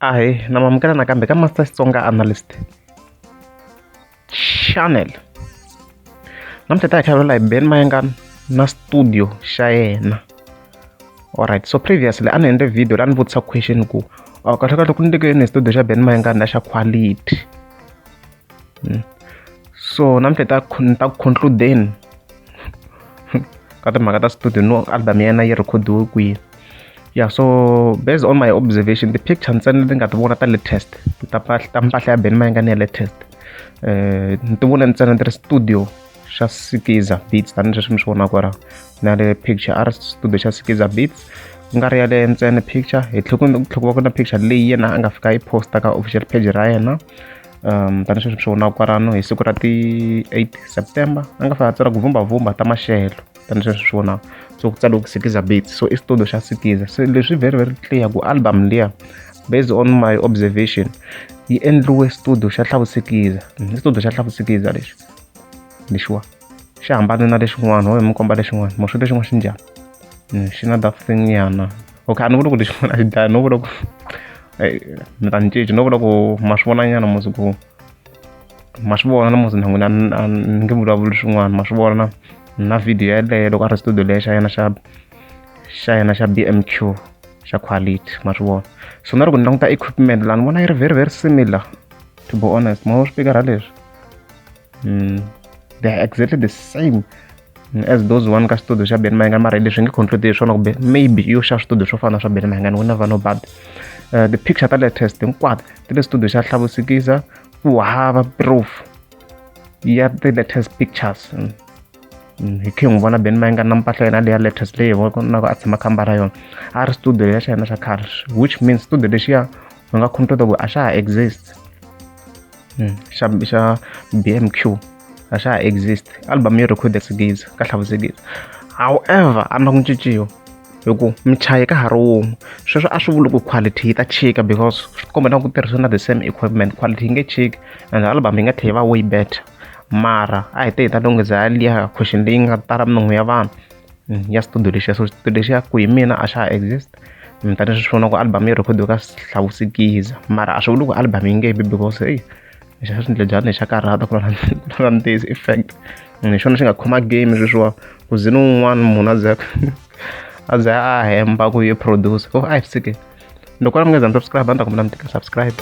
Ahee, na mamukela nakambe ka Master Xitsonga Analyst channel. Namuntlha ta hi khavela hi Ben Mayengani na studio xa yena. Alright, so previously a ni endle video la ni vutisa question ku kahle ku ni tekeni studio xa Ben Mayengani na xa quality. So namuntlha ta concludeni ka timhaka ta studio no album ya yena yi rekhodiwe kwihi. Yeah, so based on my observation, the picture ntsena leti nga ti vona ta latest ta mpahla ya Ben Mayengani ya latest ni ti vona ntsena ti ri studio xa Sikiza Beats tani leswi mi swi vonaka ra na le picture a ri studio xa Sikiza Beats ku nga ri yaleyo ntsena picture hi tlhela ku na picture leyi yena a nga fika yi posta ka official page ra yena tani leswi mi swi vonaka kwalano hi siku ra ti 8 September a nga fika a tsala ku vumbavumba ta maxelo tani leswi swi vonaka so ku tsariwe ku Sikiza Beats so i studio xa Sikiza so leswi very clear ku album liya based on my observation yi endliwe studio xa Sikiza studio xa Sikiza lexiwa xi hambane na lexin'wana ho mi komba lexin'wana mo swi lexin'wana xi njhani xi na that thing yana okay a ni vuli ku lexin'wana a xi dlayi no vula ku mi ta ni cinci no vula ku ma swi vona nyana musi ku ma swi vona na musi nhan'wini a ni nge vulavuli swin'wana ma swi vona na video yeleyo loko a ri studio leya xa yena xa BMQ xa quality ma swi vona so na loko ni languta equipment la ni vona yi ri very similar to be honest ma ho speaker leswi they are exactly the same as those one ka studio xa Ben Mayengani mara leswi nge conclude hi swona ku maybe yo xa studio swo fana swa Ben Mayengani we never know but the picture ta latest hinkwato ti le studio xa Sikiza ku hava proof ya the latest pictures hi khe n'wi vona Ben Mayengani na mpahla yena leya latest leyi vonaka a tshama kambara yona a ri studio leya xa yena xa khale which means studio lexiya u nga conclude ku a xa ha exist xa BMQ a xa ha exist album yi record Sikiza ka Sikiza however a na ku cinciwa hi ku michayi ka ha ri wun'we sweswo a swi vuli ku quality yi ta chika because swi kombela ku tirhisiwa na the same equipment quality yi nge chiki and album yi nga tlhela yi va way better mara a hi te hi ta lunghisa liya question leyi nga tala minongo ya vanhu ya studio lexiya so studio lexiya ku hi mina a xa ha exist tani leswi swi vona ku album yi rekhodiwe ka Sikiza mara a swi vuli ku album yi nge vi because hey xa swindlejani xa karhata ku na ntizi effect hi xona xi nga khoma game sweswiwa ku ze ni wun'wana munhu a ze a hemba ku yi produce a hi swi loko a mi nga za mi subscribe a ni ta kombela mi tika subscribe.